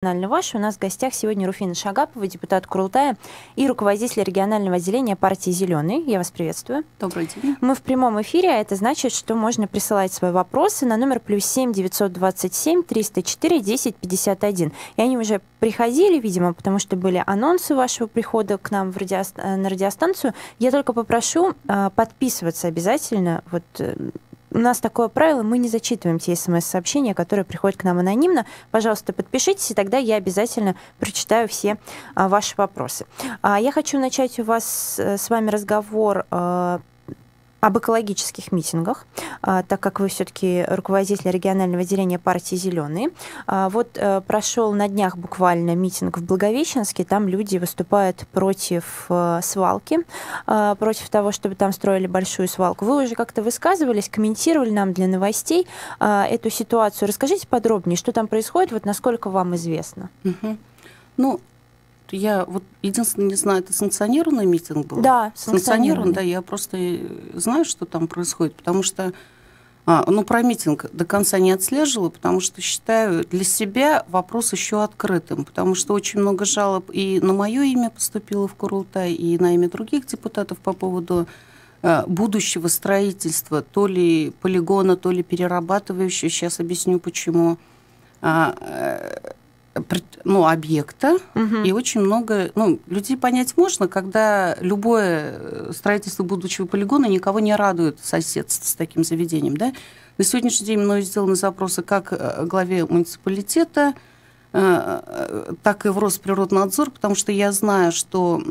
Ваш. У нас в гостях сегодня Руфина Шагапова, депутат Курултая и руководитель регионального отделения партии «Зеленый». Я вас приветствую. Добрый день. Мы в прямом эфире, а это значит, что можно присылать свои вопросы на номер +7 927 304 10 51. И они уже приходили, видимо, потому что были анонсы вашего прихода к нам на радиостанцию. Я только попрошу подписываться обязательно. У нас такое правило, мы не зачитываем те смс-сообщения, которые приходят к нам анонимно. Пожалуйста, подпишитесь, и тогда я обязательно прочитаю все ваши вопросы. Я хочу начать у вас с вами разговор об экологических митингах, так как вы все-таки руководитель регионального отделения партии «Зеленые». Прошел на днях буквально митинг в Благовещенске, там люди выступают против свалки, против того, чтобы там строили большую свалку. Вы уже как-то высказывались, комментировали нам для новостей эту ситуацию. Расскажите подробнее, что там происходит, насколько вам известно. Я единственное не знаю, это санкционированный митинг был? Да, санкционированный. Да, я просто знаю, что там происходит, потому что про митинг до конца не отслеживала, потому что считаю для себя вопрос еще открытым, потому что очень много жалоб и на мое имя поступило в Курултай, и на имя других депутатов по поводу будущего строительства то ли полигона, то ли перерабатывающего, сейчас объясню почему, объекта, и очень много... людей понять можно, когда любое строительство будущего полигона никого не радует соседство с таким заведением. Да? На сегодняшний день мною сделаны запросы как главе муниципалитета, так и в Росприроднадзор, потому что я знаю, что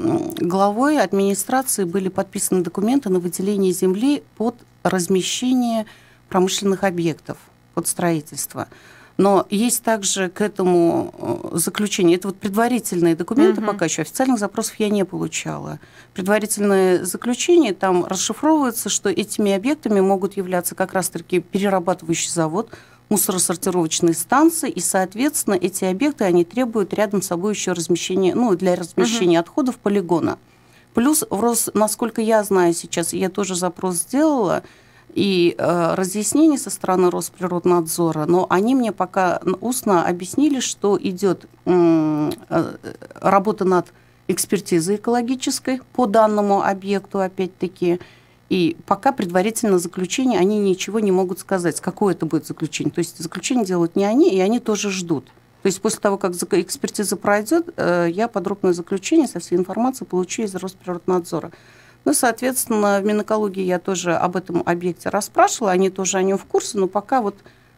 главой администрации были подписаны документы на выделение земли под размещение промышленных объектов, под строительство. Но есть также к этому заключение. Это предварительные документы, пока еще официальных запросов я не получала. Предварительное заключение, там расшифровывается, что этими объектами могут являться как раз-таки перерабатывающий завод, мусоросортировочные станции, и, соответственно, эти объекты, они требуют рядом с собой еще размещения, для размещения отходов полигона. Плюс, насколько я знаю сейчас, я тоже запрос сделала, и разъяснений со стороны Росприроднадзора, но они мне пока устно объяснили, что идет работа над экспертизой экологической по данному объекту, опять-таки, и пока предварительно заключение, они ничего не могут сказать, какое это будет заключение. То есть заключение делают не они, и они тоже ждут. То есть после того, как экспертиза пройдет, я подробное заключение со всей информацией получу из Росприроднадзора. Соответственно, в Минэкологии я тоже об этом объекте расспрашивала, они тоже о нем в курсе, но пока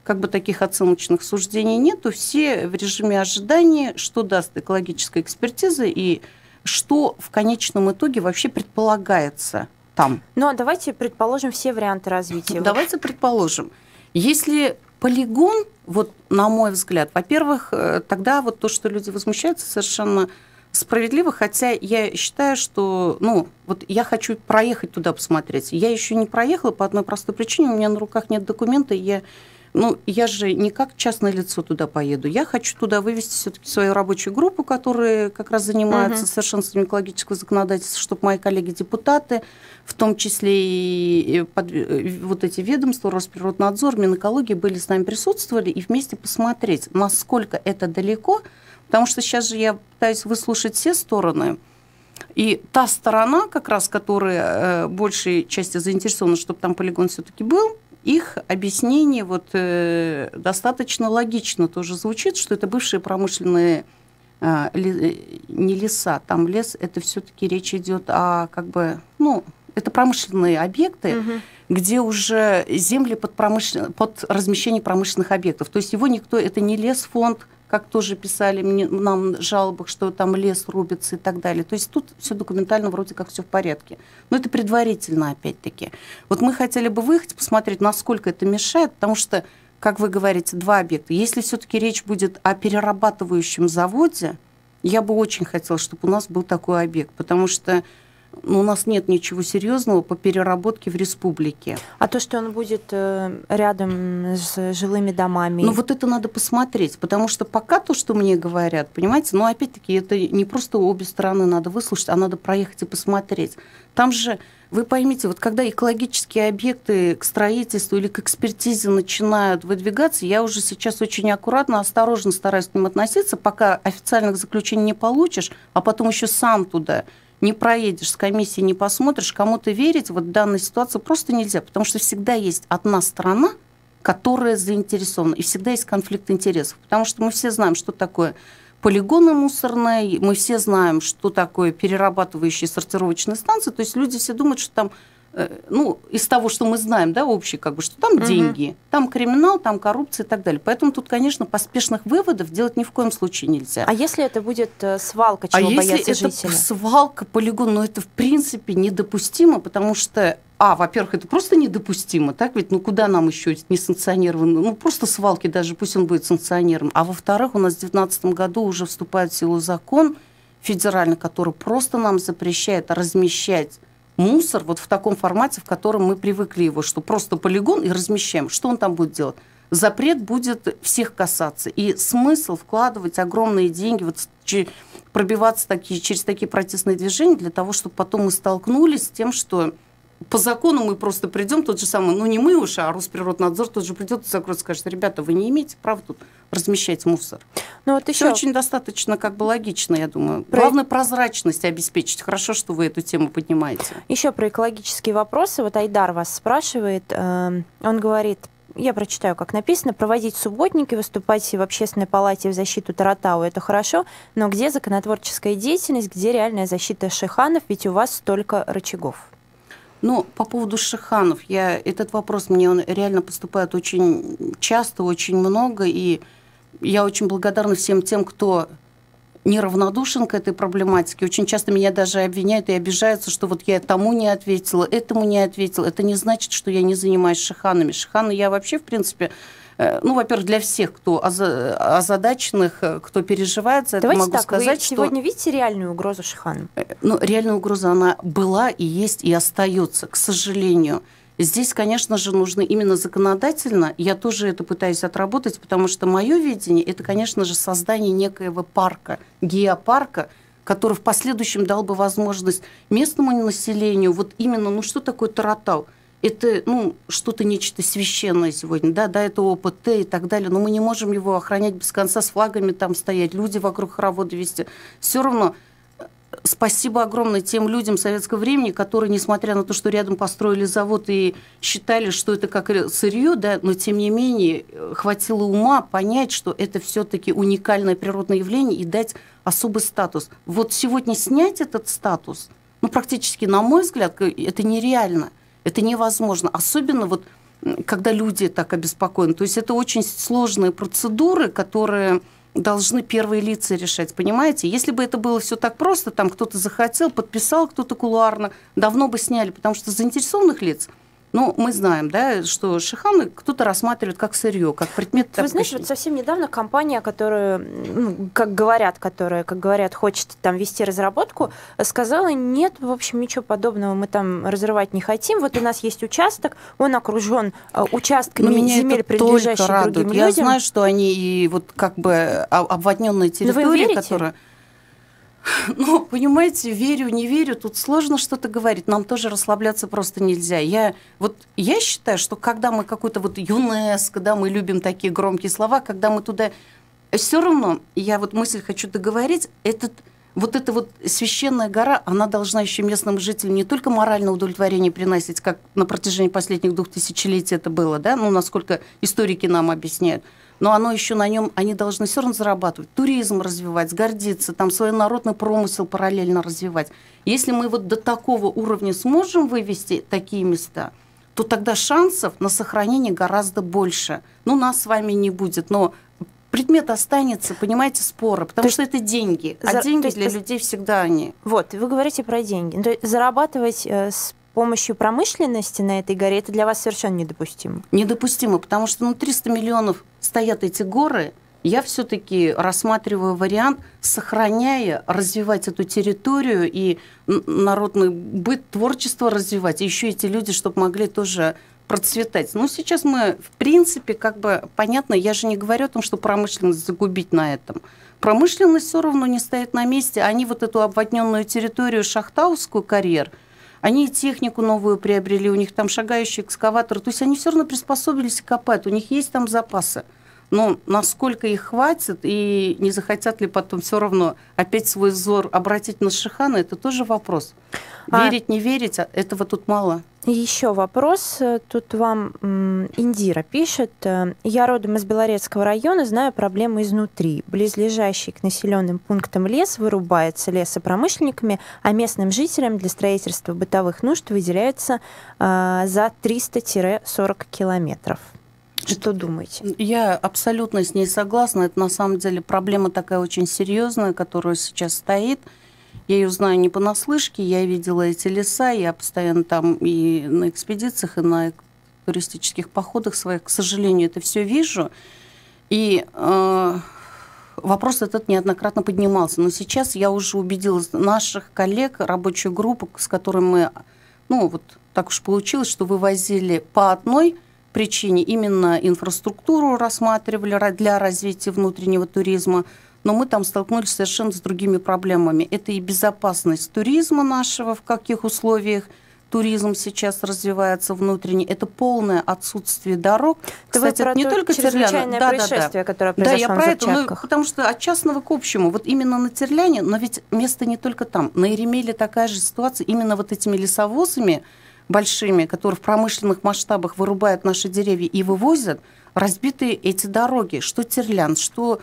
таких оценочных суждений нету, все в режиме ожидания, что даст экологическая экспертиза и что в конечном итоге вообще предполагается там. Давайте предположим все варианты развития. Давайте предположим. Если полигон, на мой взгляд, во-первых, тогда то, что люди возмущаются, совершенно справедливо, хотя я считаю, что, я хочу проехать туда посмотреть. Я еще не проехала по одной простой причине, у меня на руках нет документа, я же не как частное лицо туда поеду. Я хочу туда вывести все-таки свою рабочую группу, которая как раз занимается совершенствованием экологического законодательства, чтобы мои коллеги-депутаты, в том числе и эти ведомства, Росприроднадзор, Минэкология были с нами, присутствовали, и вместе посмотреть, насколько это далеко. Потому что сейчас же я пытаюсь выслушать все стороны. И та сторона, как раз, которая большей части заинтересована, чтобы там полигон все-таки был, их объяснение достаточно логично тоже звучит, что это бывшие промышленные не леса, там лес, это все-таки речь идет о это промышленные объекты, где уже земли под размещение промышленных объектов. То есть его никто, это не лесфонд, как тоже писали нам в жалобах, что там лес рубится и так далее. То есть тут все документально вроде как все в порядке. Но это предварительно, опять-таки. Мы хотели бы выехать, посмотреть, насколько это мешает, потому что, как вы говорите, два объекта. Если все-таки речь будет о перерабатывающем заводе, я бы очень хотела, чтобы у нас был такой объект, потому что у нас нет ничего серьезного по переработке в республике. А то, что он будет рядом с жилыми домами? Ну, вот это надо посмотреть, потому что пока то, что мне говорят, понимаете, но опять-таки это не просто обе стороны надо выслушать, а надо проехать и посмотреть. Там же, вы поймите, вот когда экологические объекты к строительству или к экспертизе начинают выдвигаться, я уже сейчас очень аккуратно, осторожно стараюсь к ним относиться, пока официальных заключений не получишь, а потом еще сам туда не проедешь, с комиссией не посмотришь, кому-то верить вот в данной ситуации просто нельзя, потому что всегда есть одна сторона, которая заинтересована, и всегда есть конфликт интересов, потому что мы все знаем, что такое полигоны мусорные, мы все знаем, что такое перерабатывающие сортировочные станции, то есть люди все думают, что там, ну, из того, что мы знаем, да, общее, как бы, что там деньги, там криминал, там коррупция и так далее. Поэтому тут, конечно, поспешных выводов делать ни в коем случае нельзя. А если это будет свалка, чего боятся жители? А если это свалка, полигон, ну, это, в принципе, недопустимо, потому что, во-первых, это просто недопустимо, так ведь, ну, куда нам еще несанкционированно, ну, просто свалки даже, пусть он будет санкционирован. А во-вторых, у нас в 2019 году уже вступает в силу закон федеральный, который просто нам запрещает размещать мусор вот в таком формате, в котором мы привыкли его, что просто полигон и размещаем. Что он там будет делать? Запрет будет всех касаться. И смысл вкладывать огромные деньги, вот пробиваться через такие протестные движения для того, чтобы потом мы столкнулись с тем, что по закону мы просто придем, тот же самый, ну не мы уж, а Росприроднадзор тот же придет и закроет, скажет: ребята, вы не имеете права тут размещать мусор. Ну, вот еще очень достаточно как бы логично, я думаю. Главное, прозрачность обеспечить. Хорошо, что вы эту тему поднимаете. Еще про экологические вопросы. Вот Айдар вас спрашивает. Он говорит, я прочитаю, как написано: проводить субботники, выступать в общественной палате в защиту Таратау — это хорошо, но где законотворческая деятельность, где реальная защита шиханов, ведь у вас столько рычагов? Ну, по поводу шиханов, этот вопрос мне он реально поступает очень часто, очень много, и я очень благодарна всем тем, кто неравнодушен к этой проблематике. Очень часто меня даже обвиняют и обижаются, что вот я тому не ответила, этому не ответила. Это не значит, что я не занимаюсь шиханами. Шиханы я вообще, в принципе, ну, во-первых, для всех, кто озадаченных, кто переживает за это, давайте могу так, сказать, вы сегодня видите реальную угрозу шиханам? Ну, реальная угроза, она была и есть, и остается, к сожалению. Здесь, конечно же, нужно именно законодательно, я тоже это пытаюсь отработать, потому что мое видение – это, конечно же, создание некоего парка, геопарка, который в последующем дал бы возможность местному населению, вот именно, ну, что такое Таратау? Это, ну, что-то нечто священное сегодня, да, это ОПТ и так далее, но мы не можем его охранять без конца, с флагами там стоять, люди вокруг хоровода вести. Все равно спасибо огромное тем людям советского времени, которые, несмотря на то, что рядом построили завод и считали, что это как сырье, да, но тем не менее хватило ума понять, что это все-таки уникальное природное явление и дать особый статус. Вот сегодня снять этот статус, ну, практически, на мой взгляд, это нереально. Это невозможно, особенно вот когда люди так обеспокоены. То есть это очень сложные процедуры, которые должны первые лица решать, понимаете? Если бы это было все так просто, там кто-то захотел, подписал, кто-то кулуарно, давно бы сняли, потому что заинтересованных лиц, ну, мы знаем, да, что шиханы кто-то рассматривает как сырье, как предмет. Вы знаете, вот совсем недавно компания, которая, ну, как говорят, хочет там вести разработку, сказала: нет, в общем, ничего подобного мы там разрывать не хотим. Вот у нас есть участок, он окружен участками земель, принадлежащих другим людям. Я знаю, что они и вот как бы обводненная территория, которая... Ну, понимаете, верю, не верю, тут сложно что-то говорить. Нам тоже расслабляться просто нельзя. Я считаю, что когда мы какой-то вот ЮНЕСКО, да, мы любим такие громкие слова, когда мы туда... Все равно, я вот мысль хочу договорить, эта священная гора, она должна еще местным жителям не только моральное удовлетворение приносить, как на протяжении последних 2000 лет это было, да, ну, насколько историки нам объясняют, но оно еще на нем, они должны все равно зарабатывать, туризм развивать, гордиться, там свой народный промысел параллельно развивать. Если мы вот до такого уровня сможем вывести такие места, то тогда шансов на сохранение гораздо больше. Ну, нас с вами не будет, но предмет останется, понимаете, спора, потому что это деньги, а деньги для людей всегда они. Вот, вы говорите про деньги. То есть зарабатывать с помощью промышленности на этой горе, это для вас совершенно недопустимо? Недопустимо, потому что 300 миллионов стоят эти горы, я все-таки рассматриваю вариант, сохраняя, развивать эту территорию и народный быт, творчество развивать. И еще эти люди, чтобы могли тоже процветать. Ну, сейчас мы, в принципе, как бы, понятно, я же не говорю о том, что промышленность загубить на этом. Промышленность все равно не стоит на месте. Они вот эту обводненную территорию шахтаускую, карьер, они технику новую приобрели, у них там шагающие экскаваторы. То есть они все равно приспособились и копают, у них есть там запасы. Но насколько их хватит, и не захотят ли потом все равно опять свой взор обратить на Шихана, это тоже вопрос. Верить, не верить, этого тут мало. Еще вопрос. Тут вам Индира пишет. Я родом из Белорецкого района, знаю проблемы изнутри. Близлежащий к населенным пунктам лес вырубается лесопромышленниками, а местным жителям для строительства бытовых нужд выделяется за 300-40 километров. Что думаете? Я абсолютно с ней согласна. Это на самом деле проблема такая очень серьезная, которая сейчас стоит. Я ее знаю не понаслышке, я видела эти леса, я постоянно там и на экспедициях, и на туристических походах своих, к сожалению, это все вижу. И вопрос этот неоднократно поднимался. Но сейчас я уже убедилась наших коллег, рабочую группу, с которой мы, ну вот так уж получилось, что вывозили по одной причине, именно инфраструктуру рассматривали для развития внутреннего туризма, но мы там столкнулись совершенно с другими проблемами. Это и безопасность туризма нашего, в каких условиях туризм сейчас развивается внутренне, это полное отсутствие дорог. Кстати, это не только чрезвычайное происшествие, которое произошло на Зачатках. Потому что от частного к общему. Вот именно на Терляне, но ведь место не только там. На Еремеле такая же ситуация. Именно вот этими лесовозами большими, которые в промышленных масштабах вырубают наши деревья и вывозят, разбиты эти дороги. Что Терлян, что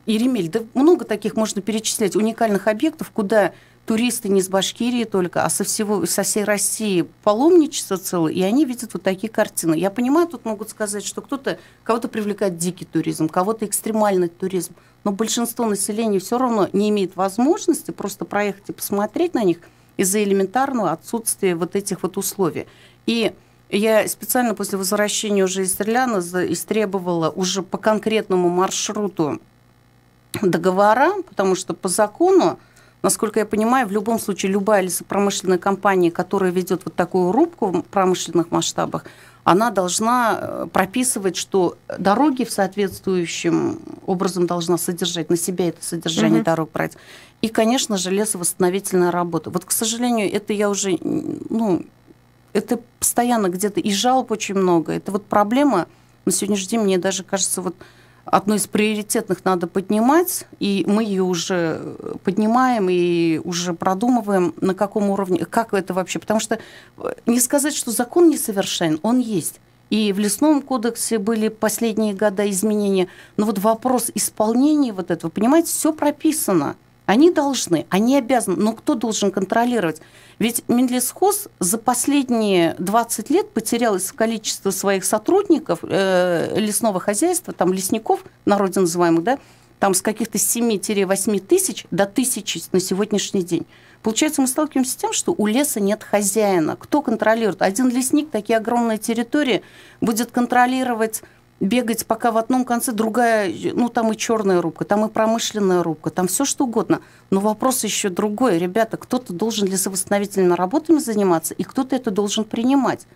Еремель. Да много таких можно перечислять уникальных объектов, куда туристы не с Башкирии только, а со всей России паломничество целое, и они видят вот такие картины. Я понимаю, тут могут сказать, что кого-то привлекает дикий туризм, кого-то экстремальный туризм, но большинство населения все равно не имеет возможности просто проехать и посмотреть на них из-за элементарного отсутствия вот этих вот условий. И я специально после возвращения уже из Терляна истребовала уже по конкретному маршруту договора, потому что по закону, насколько я понимаю, в любом случае любая лесопромышленная компания, которая ведет вот такую рубку в промышленных масштабах, она должна прописывать, что дороги в соответствующем образом должна содержать, на себя это содержание дорог брать. И, конечно же, лесовосстановительная работа. Вот, к сожалению, это я уже, это постоянно где-то и жалоб очень много. Это вот проблема на сегодняшний день, мне даже кажется, вот одной из приоритетных надо поднимать, и мы ее уже поднимаем и уже продумываем, на каком уровне, как это вообще. Потому что не сказать, что закон несовершенен, он есть. И в Лесном кодексе были последние года изменения. Но вот вопрос исполнения вот этого, понимаете, все прописано. Они должны, они обязаны, но кто должен контролировать? Ведь Минлесхоз за последние 20 лет потерял из количества своих сотрудников лесного хозяйства, там лесников, народе называемых, да, там с каких-то 7-8 тысяч до 1000 на сегодняшний день. Получается, мы сталкиваемся с тем, что у леса нет хозяина. Кто контролирует? Один лесник, такие огромные территории, будет контролировать, бегать, пока в одном конце другая, там и черная рубка, там и промышленная рубка, там все что угодно. Но вопрос еще другой. Ребята, кто-то должен лесовосстановительными работами заниматься, и кто-то это должен принимать.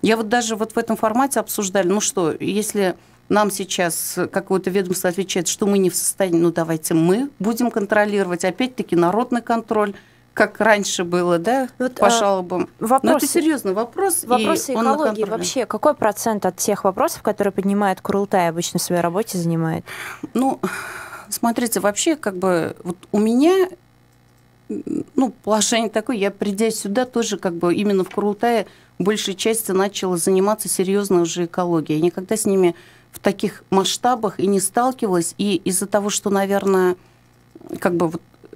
Я вот даже вот в этом формате обсуждали, если нам сейчас какое-то ведомство отвечает, что мы не в состоянии, давайте мы будем контролировать, опять-таки народный контроль, как раньше было, да, по жалобам. Но это серьезный вопрос. Вопросы экологии вообще. Какой процент от тех вопросов, которые поднимает Курултай, обычно в своей работе занимает? Смотрите, вообще, вот у меня, положение такое, я, придя сюда, тоже именно в Курултае в большей части начала заниматься серьезно уже экологией. Я никогда с ними в таких масштабах и не сталкивалась. И из-за того, что, наверное,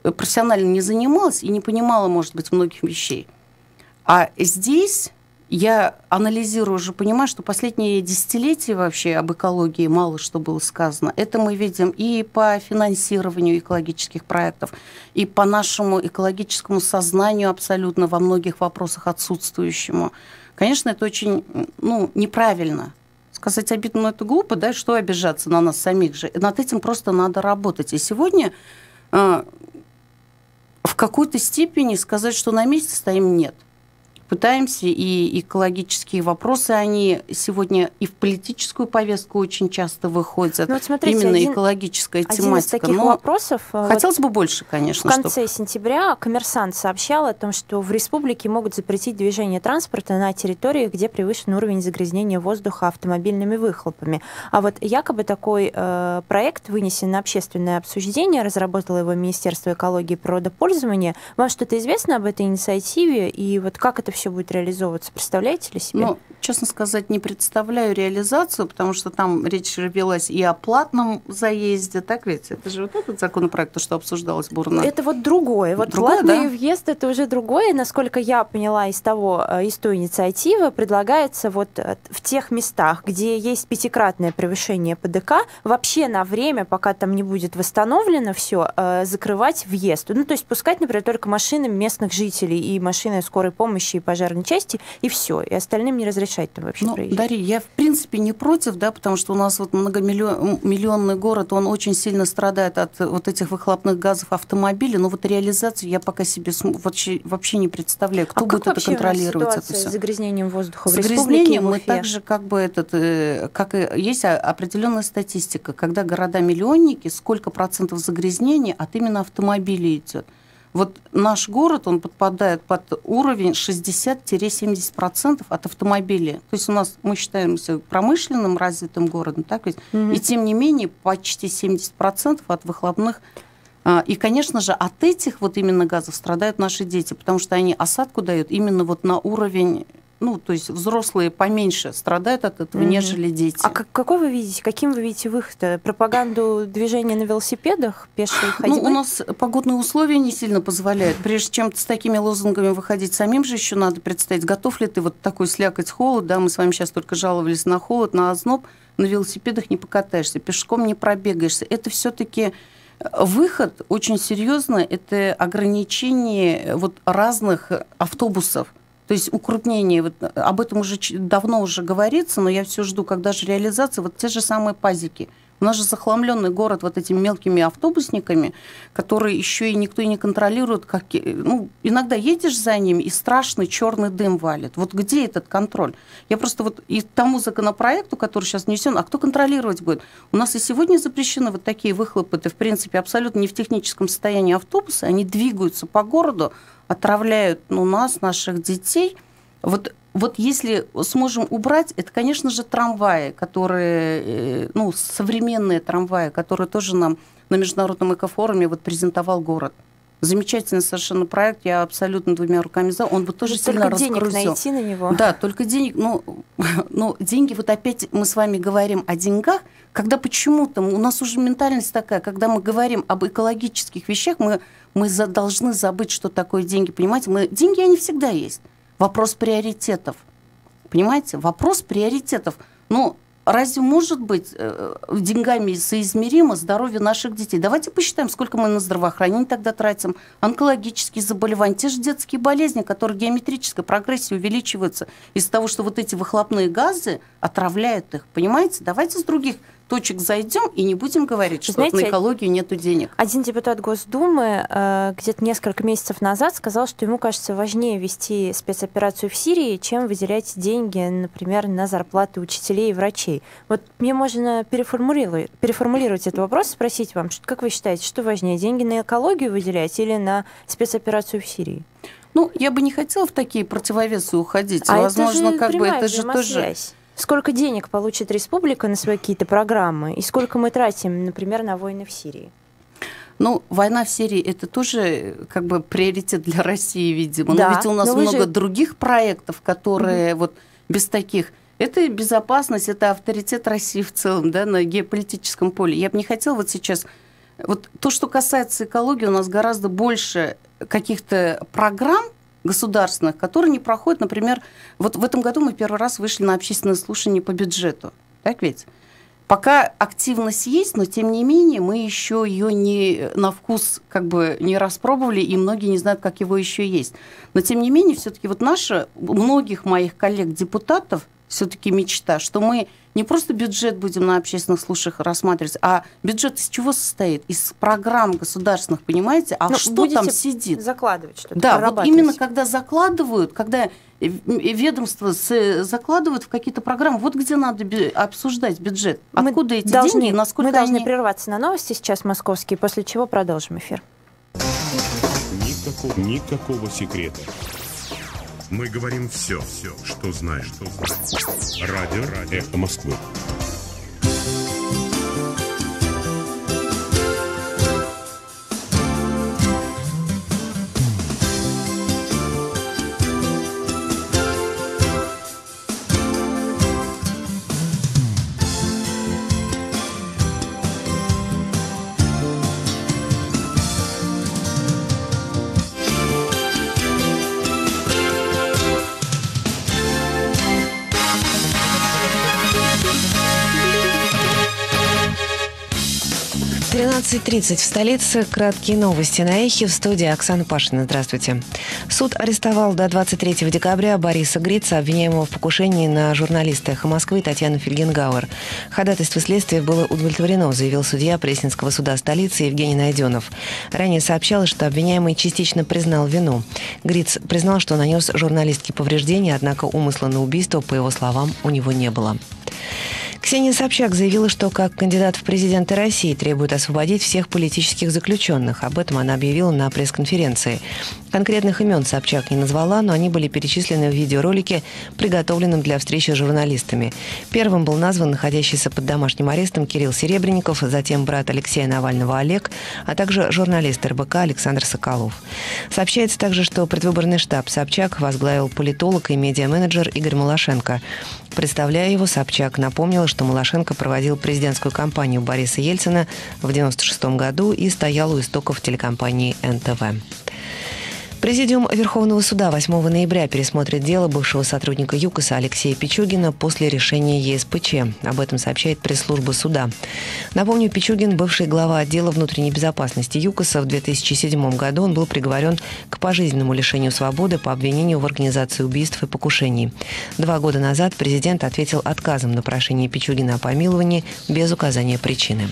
профессионально не занималась и не понимала, может быть, многих вещей. А здесь я анализирую, уже понимаю, что последние десятилетия вообще об экологии мало что было сказано. Это мы видим и по финансированию экологических проектов, и по нашему экологическому сознанию абсолютно во многих вопросах отсутствующему. Конечно, это очень неправильно. сказать обидно, но это глупо, да, что обижаться на нас самих же. Над этим просто надо работать. И сегодня в какой-то степени сказать, что на месте стоим, нет. Пытаемся, и экологические вопросы, они сегодня и в политическую повестку очень часто выходят. Ну, вот смотрите, именно экологическая тематика. Один из таких вопросов... Хотелось бы больше, конечно. В конце сентября «Коммерсант» сообщал о том, что в республике могут запретить движение транспорта на территории, где превышен уровень загрязнения воздуха автомобильными выхлопами. А вот якобы такой проект вынесен на общественное обсуждение, разработало его Министерство экологии и природопользования. Вам что-то известно об этой инициативе? И вот как это все будет реализовываться? Представляете ли себе? Ну, честно сказать, не представляю реализацию, потому что там речь велась и о платном заезде, так ведь? Это же вот этот законопроект, что обсуждалось бурно. Это вот другое. Вот другое, платный да? въезд — это уже другое. Насколько я поняла из той инициативы, предлагается вот в тех местах, где есть пятикратное превышение ПДК, вообще на время, пока там не будет восстановлено все, закрывать въезд. Ну, то есть пускать, например, только машины местных жителей и машины скорой помощи и пожарной части, и все. И остальным не разрешать там вообще проезжать. Дарья, я в принципе не против, да, потому что у нас вот многомиллионный город, он очень сильно страдает от вот этих выхлопных газов автомобилей, но вот реализацию я пока себе вообще не представляю, кто будет это контролировать. Это все? С загрязнением воздуха в республике? С загрязнением мы также как и есть определенная статистика, когда города-миллионники, сколько процентов загрязнения от именно автомобилей идет. Вот наш город, он подпадает под уровень 60-70% от автомобилей. То есть у нас, мы считаемся промышленным развитым городом, так ведь? И тем не менее почти 70% от выхлопных. И, конечно же, от этих вот именно газов страдают наши дети, потому что они осадку дают именно вот на уровень... Ну, то есть взрослые поменьше страдают от этого, нежели дети. А какой вы видите, каким вы видите выход? Пропаганду движения на велосипедах, пешей ходьбы? Ну, у нас погодные условия не сильно позволяют. Прежде чем с такими лозунгами выходить, самим же еще надо представить, готов ли ты вот такой слякоть, холод, да, мы с вами сейчас только жаловались на холод, на озноб, на велосипедах не покатаешься, пешком не пробегаешься. Это все-таки... Выход очень серьезный, это ограничение вот разных автобусов. То есть укрупнение, вот об этом уже давно уже говорится, но я все жду, когда же реализация, вот те же самые пазики. У нас же захламленный город вот этими мелкими автобусниками, которые еще и никто и не контролирует. Ну, иногда едешь за ними, и страшный черный дым валит. Вот где этот контроль? Я просто вот и тому законопроекту, который сейчас внесен, а кто контролировать будет? У нас и сегодня запрещены вот такие выхлопы, это, в принципе, абсолютно не в техническом состоянии автобусы, они двигаются по городу, отравляют нас, наших детей. Вот если сможем убрать, это, конечно же, трамваи, которые, современные трамваи, которые тоже нам на международном экофоруме вот презентовал город. Замечательный совершенно проект, я абсолютно двумя руками за. Он бы тоже сильно раскрутил. Только денег найти на него. Да, только денег. Но деньги, вот опять мы с вами говорим о деньгах, когда почему-то у нас уже ментальность такая, когда мы говорим об экологических вещах, мы должны забыть, что такое деньги, понимаете? Деньги, они всегда есть. Вопрос приоритетов. Понимаете? Вопрос приоритетов. Разве может быть деньгами соизмеримо здоровье наших детей? Давайте посчитаем, сколько мы на здравоохранение тогда тратим, онкологические заболевания, те же детские болезни, которые геометрической прогрессией увеличиваются из-за того, что вот эти выхлопные газы отравляют их. Понимаете? Давайте с других точек зайдем и не будем говорить, что на экологию нету денег. Один депутат Госдумы где-то несколько месяцев назад сказал, что ему кажется важнее вести спецоперацию в Сирии, чем выделять деньги, например, на зарплаты учителей и врачей. Вот мне можно переформулировать этот вопрос, спросить вам, как вы считаете, что важнее, деньги на экологию выделять или на спецоперацию в Сирии? Я бы не хотела в такие противовесы уходить. Возможно, это же тоже... Сколько денег получит республика на свои какие-то программы, и сколько мы тратим, например, на войны в Сирии? Война в Сирии – это тоже приоритет для России, видимо. Да, но ведь у нас много других проектов, которые вот без таких... Это безопасность, это авторитет России в целом, да, на геополитическом поле. Я бы не хотела вот сейчас... Вот то, что касается экологии, у нас гораздо больше каких-то программ, государственных, которые не проходят, например, вот в этом году мы первый раз вышли на общественное слушание по бюджету. Так ведь? Пока активность есть, но тем не менее мы еще ее не на вкус не распробовали, и многие не знают, как его еще есть. Но тем не менее, все-таки вот многих моих коллег-депутатов все-таки мечта, что мы не просто бюджет будем на общественных слушаях рассматривать, а бюджет из чего состоит? Из программ государственных, понимаете? А что там сидит? Закладывать что-то, да, вот именно когда закладывают, когда ведомства закладывают в какие-то программы, вот где надо обсуждать бюджет. Откуда эти деньги и насколько мы должны прерваться на новости сейчас московские, после чего продолжим эфир. Никакого секрета. Мы говорим все, что знаешь. Радио «Эхо Москвы». .30 в столице. Краткие новости на Эхе. В студии Оксана Пашина. Здравствуйте. Суд арестовал до 23 декабря Бориса Грица, обвиняемого в покушении на журналиста «Эхо Москвы» Татьяну Фельгенгауэр. Ходатайство следствия было удовлетворено, заявил судья Пресненского суда столицы Евгений Найденов. Ранее сообщалось, что обвиняемый частично признал вину. Гриц признал, что нанес журналистке повреждения, однако умысла на убийство, по его словам, у него не было. Ксения Собчак заявила, что как кандидат в президенты России требует освободить всех политических заключенных. Об этом она объявила на пресс-конференции. Конкретных имен Собчак не назвала, но они были перечислены в видеоролике, приготовленном для встречи с журналистами. Первым был назван находящийся под домашним арестом Кирилл Серебренников, затем брат Алексея Навального Олег, а также журналист РБК Александр Соколов. Сообщается также, что предвыборный штаб Собчак возглавил политолог и медиаменеджер Игорь Малашенко. Представляя его, Собчак напомнила, что Малашенко проводил президентскую кампанию Бориса Ельцина в 1996 году и стоял у истоков телекомпании НТВ. Президиум Верховного суда 8 ноября пересмотрит дело бывшего сотрудника ЮКОСа Алексея Пичугина после решения ЕСПЧ. Об этом сообщает пресс-служба суда. Напомню, Пичугин, бывший глава отдела внутренней безопасности ЮКОСа, в 2007 году он был приговорен к пожизненному лишению свободы по обвинению в организации убийств и покушений. 2 года назад президент ответил отказом на прошение Пичугина о помиловании без указания причины.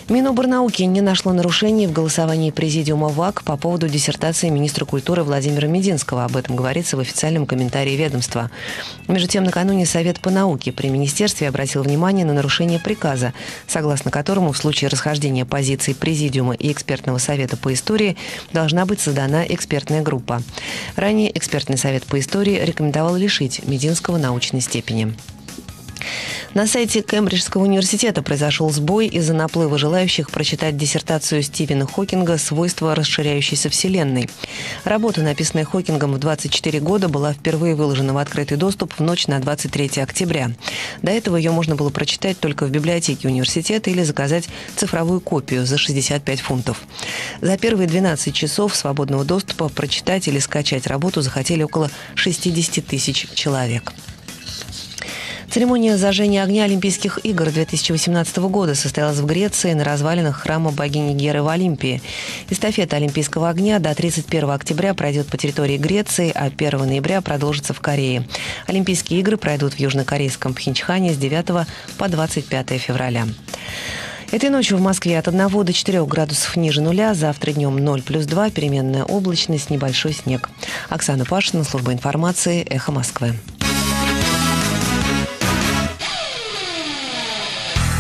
Миноборнауки не нашло нарушений в голосовании Президиума ВАК по поводу диссертации министра культуры Владимира Мединского. Об этом говорится в официальном комментарии ведомства. Между тем, накануне Совет по науке при Министерстве обратил внимание на нарушение приказа, согласно которому в случае расхождения позиций Президиума и Экспертного совета по истории должна быть создана экспертная группа. Ранее Экспертный совет по истории рекомендовал лишить Мединского научной степени. На сайте Кембриджского университета произошел сбой из-за наплыва желающих прочитать диссертацию Стивена Хокинга «Свойства расширяющейся Вселенной». Работа, написанная Хокингом в 24 года, была впервые выложена в открытый доступ в ночь на 23 октября. До этого ее можно было прочитать только в библиотеке университета или заказать цифровую копию за 65 фунтов. За первые 12 часов свободного доступа прочитать или скачать работу захотели около 60 тысяч человек. Церемония зажжения огня Олимпийских игр 2018 года состоялась в Греции на развалинах храма богини Геры в Олимпии. Эстафета Олимпийского огня до 31 октября пройдет по территории Греции, а 1 ноября продолжится в Корее. Олимпийские игры пройдут в южнокорейском Пхенчхане с 9 по 25 февраля. Этой ночью в Москве от 1 до 4 градусов ниже нуля, завтра днем 0+2, переменная облачность, небольшой снег. Оксана Пашина, служба информации, Эхо Москвы.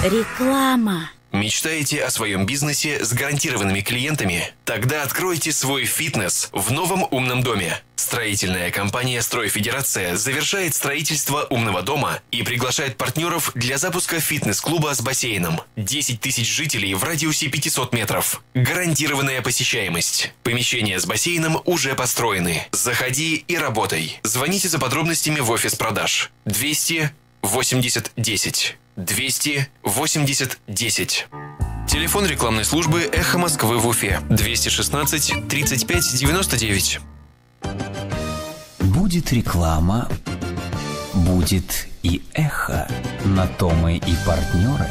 Реклама. Мечтаете о своем бизнесе с гарантированными клиентами? Тогда откройте свой фитнес в новом умном доме. Строительная компания «Стройфедерация» завершает строительство умного дома и приглашает партнеров для запуска фитнес-клуба с бассейном. 10 тысяч жителей в радиусе 500 метров. Гарантированная посещаемость. Помещения с бассейном уже построены. Заходи и работай. Звоните за подробностями в офис продаж. 280-10. 280-10. Телефон рекламной службы «Эхо Москвы» в Уфе. 216-35-99. Будет реклама, будет и эхо. На то мы и партнеры.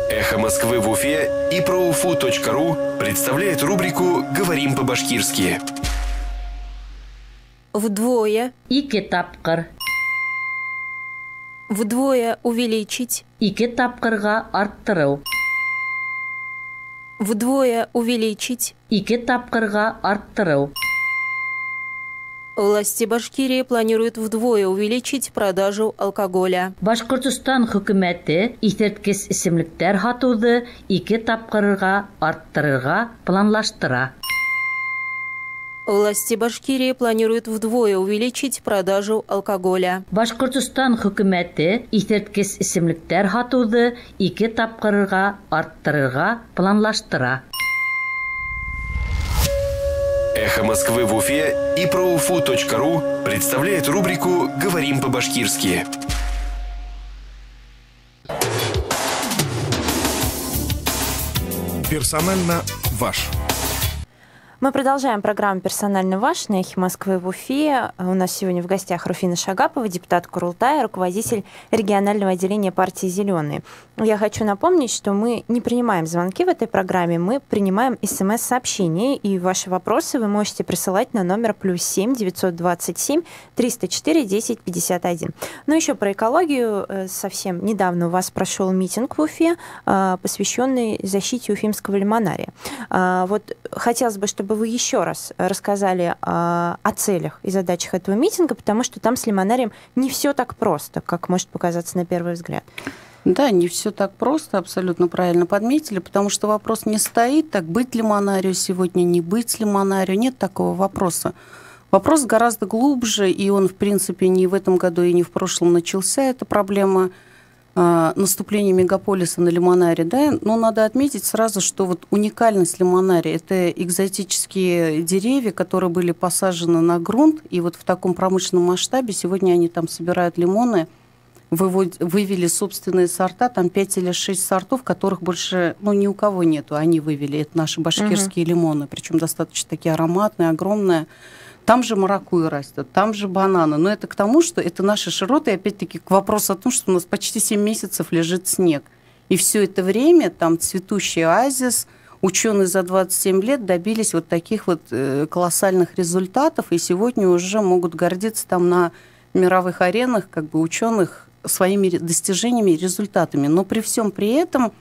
«Эхо Москвы» в Уфе и ProUFU.ru представляет рубрику «Говорим по-башкирски». Вдвое. Ике тапкыр. Вдвое увеличить. Ике тапкырга арттыру. Вдвое увеличить. Ике тапкырга арттыру. Власти Башкирии планируют вдвое увеличить продажу алкоголя. Башкортостан хөкүмәте исерткес исемлектәр һатуды 2 тапкырга арттырырга планлаштыра. Власти Башкирии планируют вдвое увеличить продажу алкоголя. Башкортостан хөкүмәте исерткес исемлектәр һатуды 2 тапкырга арттырырга планлаштыра. Эхо Москвы в Уфе и проуфу.ру представляет рубрику «Говорим по-башкирски». Персонально ваш. Мы продолжаем программу «Персонально ваш» на Эхе Москвы в Уфе. У нас сегодня в гостях Руфина Шагапова, депутат Курултая, руководитель регионального отделения партии «Зеленые». Я хочу напомнить, что мы не принимаем звонки в этой программе, мы принимаем СМС-сообщения, и ваши вопросы вы можете присылать на номер +7 927 304 1051. Но еще про экологию. Совсем недавно у вас прошел митинг в Уфе, посвященный защите уфимского лимонария. Вот хотелось бы, чтобы вы еще раз рассказали о целях и задачах этого митинга, потому что там с лимонарием не все так просто, как может показаться на первый взгляд. Да, не все так просто, абсолютно правильно подметили, потому что вопрос не стоит, так быть лимонарию сегодня, не быть лимонарию, нет такого вопроса. Вопрос гораздо глубже, и он, в принципе, не в этом году и не в прошлом начался, эта проблема наступления мегаполиса на лимонаре, да, но надо отметить сразу, что вот уникальность лимонария – это экзотические деревья, которые были посажены на грунт, и вот в таком промышленном масштабе сегодня они там собирают лимоны, вывели собственные сорта, там 5 или 6 сортов, которых больше, ни у кого нету, они вывели, это наши башкирские лимоны, причем достаточно такие ароматные, огромные. Там же маракуйя растет, там же бананы. Но это к тому, что это наши широты, и опять-таки к вопросу о том, что у нас почти 7 месяцев лежит снег. И все это время там цветущий оазис, ученые за 27 лет добились вот таких вот колоссальных результатов, и сегодня уже могут гордиться там на мировых аренах как бы ученых своими достижениями и результатами. Но при всем при этом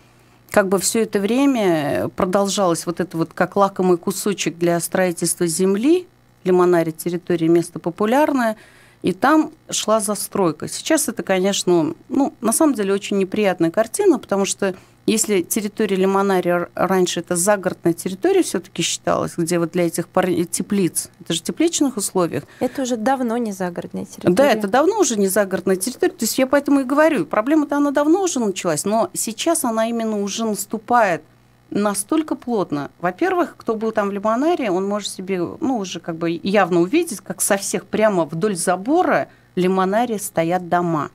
как бы все это время продолжалось вот это вот как лакомый кусочек для строительства земли, лимонарий, территория, место популярное, и там шла застройка. Сейчас это, конечно, на самом деле очень неприятная картина, потому что если территория лимонария раньше это загородная территория все-таки считалась, где вот для этих теплиц, это же в тепличных условиях. Это уже давно не загородная территория. Да, это давно уже не загородная территория. То есть я поэтому и говорю, проблема-то она давно уже началась, но сейчас она именно уже наступает настолько плотно. Во-первых, кто был там в лимонарии, он может себе, уже как бы явно увидеть, как со всех прямо вдоль забора лимонарии стоят дома.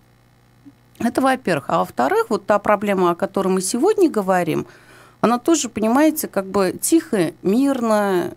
Это во-первых. А во-вторых, вот та проблема, о которой мы сегодня говорим, она тоже, понимаете, как бы тихо, мирно,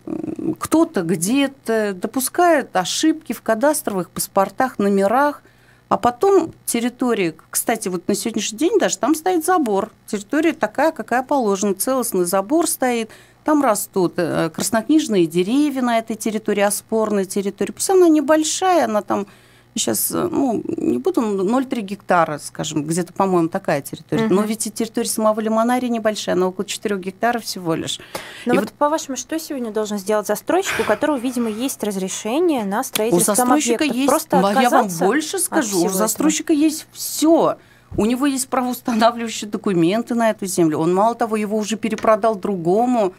кто-то где-то допускает ошибки в кадастровых паспортах, номерах, а потом территория, кстати, вот на сегодняшний день даже там стоит забор. Территория такая, какая положена, целостный забор стоит. Там растут краснокнижные деревья на этой территории, спорной территории. Пусть она небольшая, она там сейчас, не буду, 0,3 гектара, скажем, где-то, по-моему, такая территория. Но ведь и территория самого лимонария небольшая, она около 4 гектаров всего лишь. Но вот по-вашему, что сегодня должен сделать застройщик, у которого, видимо, есть разрешение на строительство там объектов? У застройщика есть, просто я вам больше скажу, у застройщика есть все. У него есть правоустанавливающие документы на эту землю. Он, мало того, его уже перепродал другому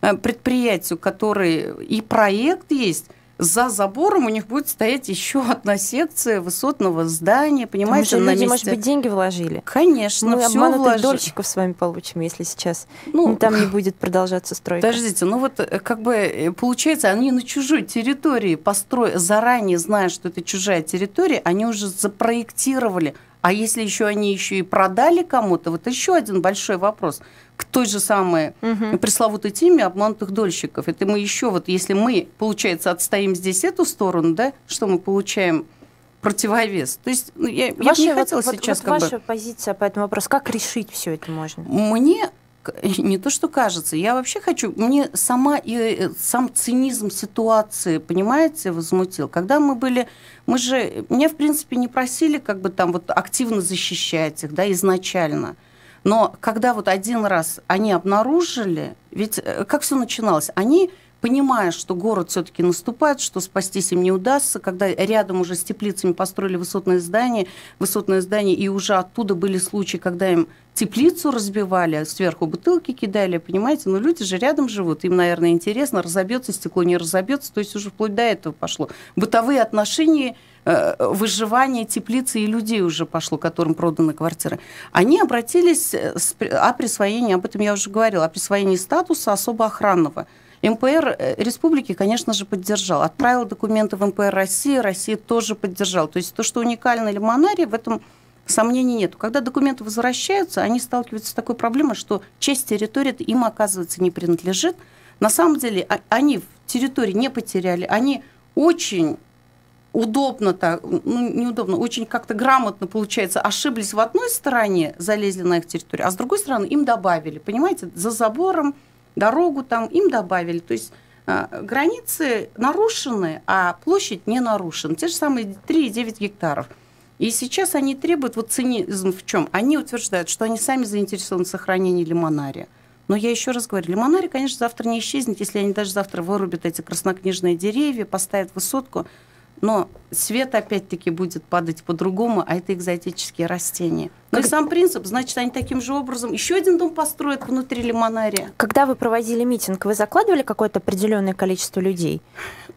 предприятию, который и проект есть. За забором у них будет стоять еще одна секция высотного здания, понимаете, на месте. Может быть, деньги вложили? Конечно, мы все вложили. Мы дольщиков с вами получим, если сейчас там не будет продолжаться стройка. Подождите, как бы получается, они на чужой территории заранее зная, что это чужая территория, они уже запроектировали. А если еще они еще и продали кому-то, вот еще один большой вопрос к той же самой пресловутой теме обманутых дольщиков. Это мы еще если мы, получается, отстоим здесь эту сторону, да, что мы получаем противовес. То есть я не хотела сейчас ваша позиция по этому вопросу, как решить все это можно? Мне не то, что кажется, я вообще хочу, мне сам цинизм ситуации, понимаете, возмутил. Когда меня, в принципе, не просили как бы там вот активно защищать их, да, изначально. Но когда вот один раз они обнаружили, ведь как все начиналось? Они, понимая, что город все-таки наступает, что спастись им не удастся, когда рядом уже с теплицами построили высотное здание, и уже оттуда были случаи, когда им теплицу разбивали, сверху бутылки кидали, понимаете? Но люди же рядом живут, им, наверное, интересно, разобьется стекло, не разобьется, то есть уже вплоть до этого пошло. Бытовые отношения, выживание теплицы и людей уже пошло, которым проданы квартиры. Они обратились о присвоении, об этом я уже говорила, о присвоении статуса особо охранного. МПР республики, конечно же, поддержал. Отправил документы в МПР России, Россия тоже поддержала. То есть то, что уникально Лимонария, в этом сомнений нет. Когда документы возвращаются, они сталкиваются с такой проблемой, что часть территории им, оказывается, не принадлежит. На самом деле они в территории не потеряли, они очень удобно, неудобно, очень как-то грамотно, получается, ошиблись в одной стороне, залезли на их территорию, а с другой стороны им добавили, понимаете, за забором, дорогу там им добавили. То есть границы нарушены, а площадь не нарушена. Те же самые 3,9 гектаров. И сейчас они требуют, вот цинизм в чем? Они утверждают, что они сами заинтересованы в сохранении Лимонария. Но я еще раз говорю, Лимонарий, конечно, завтра не исчезнет, если они даже завтра вырубят эти краснокнижные деревья, поставят высотку. Но свет опять-таки будет падать по-другому, а это экзотические растения. Ну и сам принцип, значит, они таким же образом еще один дом построят внутри Лимонария. Когда вы проводили митинг, вы закладывали какое-то определенное количество людей?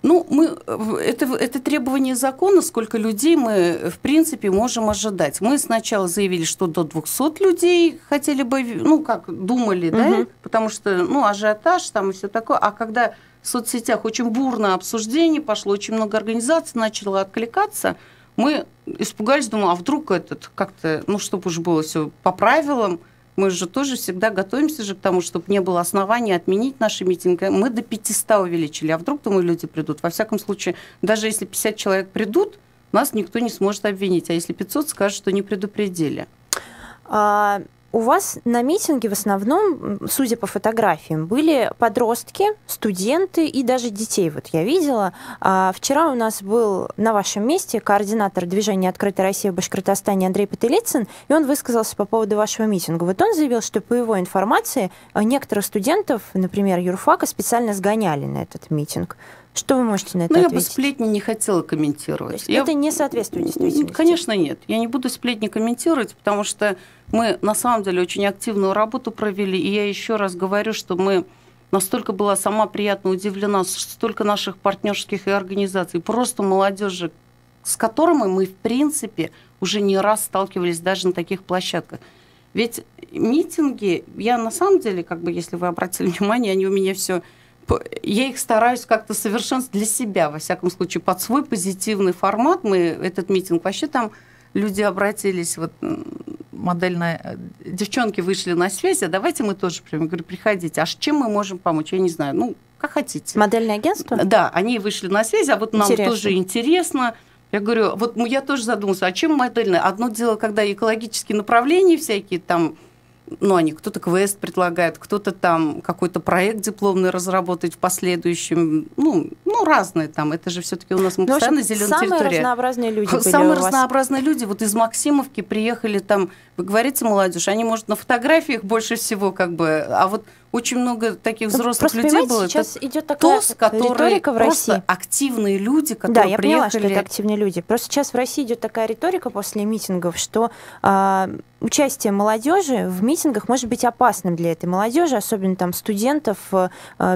Ну, это требование закона, сколько людей мы, в принципе, можем ожидать. Мы сначала заявили, что до 200 людей хотели бы, думали, да, потому что, ажиотаж там и все такое. А когда в соцсетях очень бурное обсуждение пошло, очень много организаций начало откликаться, мы испугались, думали, а вдруг как-то, чтобы уже было все по правилам, мы же тоже всегда готовимся же к тому, чтобы не было оснований отменить наши митинги. Мы до 500 увеличили, а вдруг, думаю, люди придут. Во всяком случае, даже если 50 человек придут, нас никто не сможет обвинить, а если 500, скажут, что не предупредили. У вас на митинге в основном, судя по фотографиям, были подростки, студенты и даже детей. Вот я видела. Вчера у нас был на вашем месте координатор движения «Открытая Россия» в Башкортостане Андрей Пателицын, и он высказался по поводу вашего митинга. Вот он заявил, что по его информации некоторых студентов, например, юрфака, специально сгоняли на этот митинг. Что вы можете на это ответить? Я бы сплетни не хотела комментировать. Это не соответствует действительности? Конечно, нет. Я не буду сплетни комментировать, потому что мы на самом деле очень активную работу провели. И я еще раз говорю, что мы настолько была сама приятно удивлена, столько наших партнерских и организаций, просто молодежи, с которыми мы, в принципе, уже не раз сталкивались даже на таких площадках. Ведь митинги, я на самом деле, если вы обратили внимание, они у меня все... Я их стараюсь как-то совершенствовать для себя, во всяком случае, под свой позитивный формат. Мы этот митинг, вообще там люди обратились, девчонки вышли на связь, а давайте мы тоже прям, говорю, приходите. А чем мы можем помочь? Я не знаю, как хотите. Модельное агентство? Да, они вышли на связь, а вот нам тоже интересно. Я говорю, я тоже задумался, а чем модельное? Одно дело, когда экологические направления всякие там, они кто-то квест предлагает, кто-то там какой-то проект дипломный разработать в последующем, разные там, это же все-таки у нас мы постоянно зеленая территория. Самые разнообразные люди были Самые у вас. Разнообразные люди, из Максимовки приехали там, вы говорите, молодежь, они, может, на фотографиях больше всего а вот очень много таких взрослых людей было. Сейчас идет такая риторика в России. Активные люди, которые я приехали. Поняла, что это активные люди. Просто сейчас в России идет такая риторика после митингов, что участие молодежи в митингах может быть опасным для этой молодежи, особенно там студентов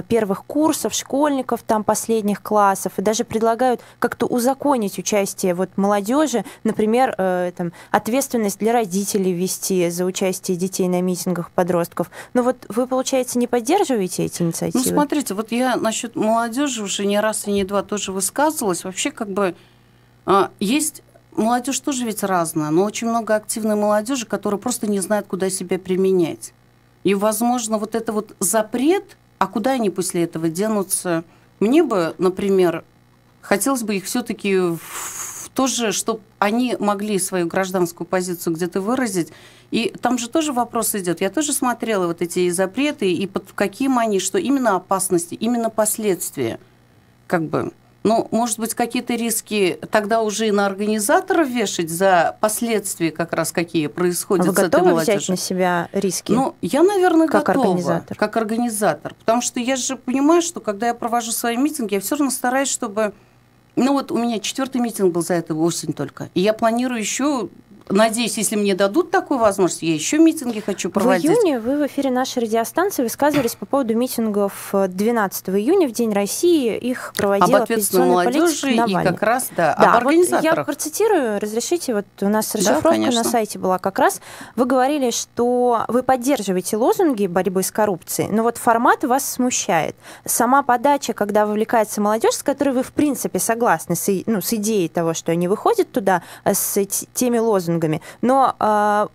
первых курсов, школьников там последних классов, и даже предлагают как-то узаконить участие молодежи, например, ответственность для родителей ввести за участие детей на митингах подростков. Но вы, получается, не поддерживаете эти инициативы? Смотрите, я насчет молодежи уже не раз и не два тоже высказывалась. Вообще, есть молодежь тоже ведь разная, но очень много активной молодежи, которая просто не знает, куда себя применять. И, возможно, это запрет, а куда они после этого денутся? Мне бы, например, хотелось бы их все-таки в тоже, чтобы они могли свою гражданскую позицию где-то выразить. И там же тоже вопрос идет. Я тоже смотрела вот эти запреты, и под каким они, что именно опасности, именно последствия. Как бы, ну, может быть, какие-то риски тогда уже и на организаторов вешать за последствия, как раз какие происходят с этой молодежью. Вы готовы взять на себя риски? Ну, я, наверное, как готова. Организатор. Как организатор. Потому что я же понимаю, что когда я провожу свои митинги, я все равно стараюсь, чтобы... Ну, вот у меня 4-й митинг был за эту осень только. И я планирую еще... Надеюсь, если мне дадут такую возможность, я еще митинги хочу проводить. В июне вы в эфире нашей радиостанции высказывались по поводу митингов 12 июня, в День России. Их проводила оппозиционная молодежи и как раз, да, об организаторах. Вот я процитирую, разрешите, вот у нас расшифровка на сайте была как раз. Вы говорили, что вы поддерживаете лозунги борьбы с коррупцией, но вот формат вас смущает. Сама подача, когда вовлекается молодежь, с которой вы в принципе согласны, с идеей того, что они выходят туда с теми лозунгами, но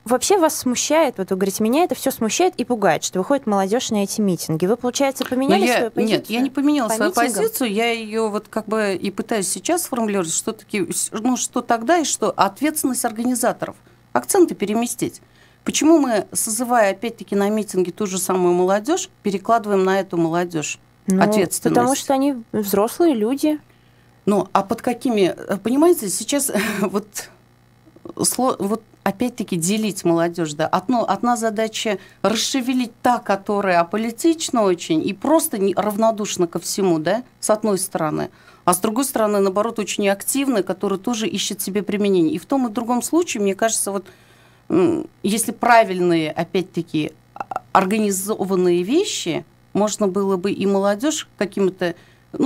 вообще вас смущает, вот вы говорите, меня это все смущает и пугает, что выходит молодежь на эти митинги. Вы, получается, поменяли свою позицию? Нет, я не поменяла свою позицию, я ее вот как бы и пытаюсь сейчас сформулировать, что тогда и что ответственность организаторов, акценты переместить. Почему мы, созывая опять-таки на митинги ту же самую молодежь, перекладываем на эту молодежь ответственность? Потому что они взрослые люди. Ну, а под какими... Понимаете, сейчас вот опять-таки делить молодежь, да. Одна задача расшевелить та, которая аполитична очень и просто равнодушна ко всему, да, с одной стороны. А с другой стороны, наоборот, очень активная, которая тоже ищет себе применение. И в том и в другом случае, мне кажется, вот если правильные, опять-таки, организованные вещи, можно было бы и молодежь какими-то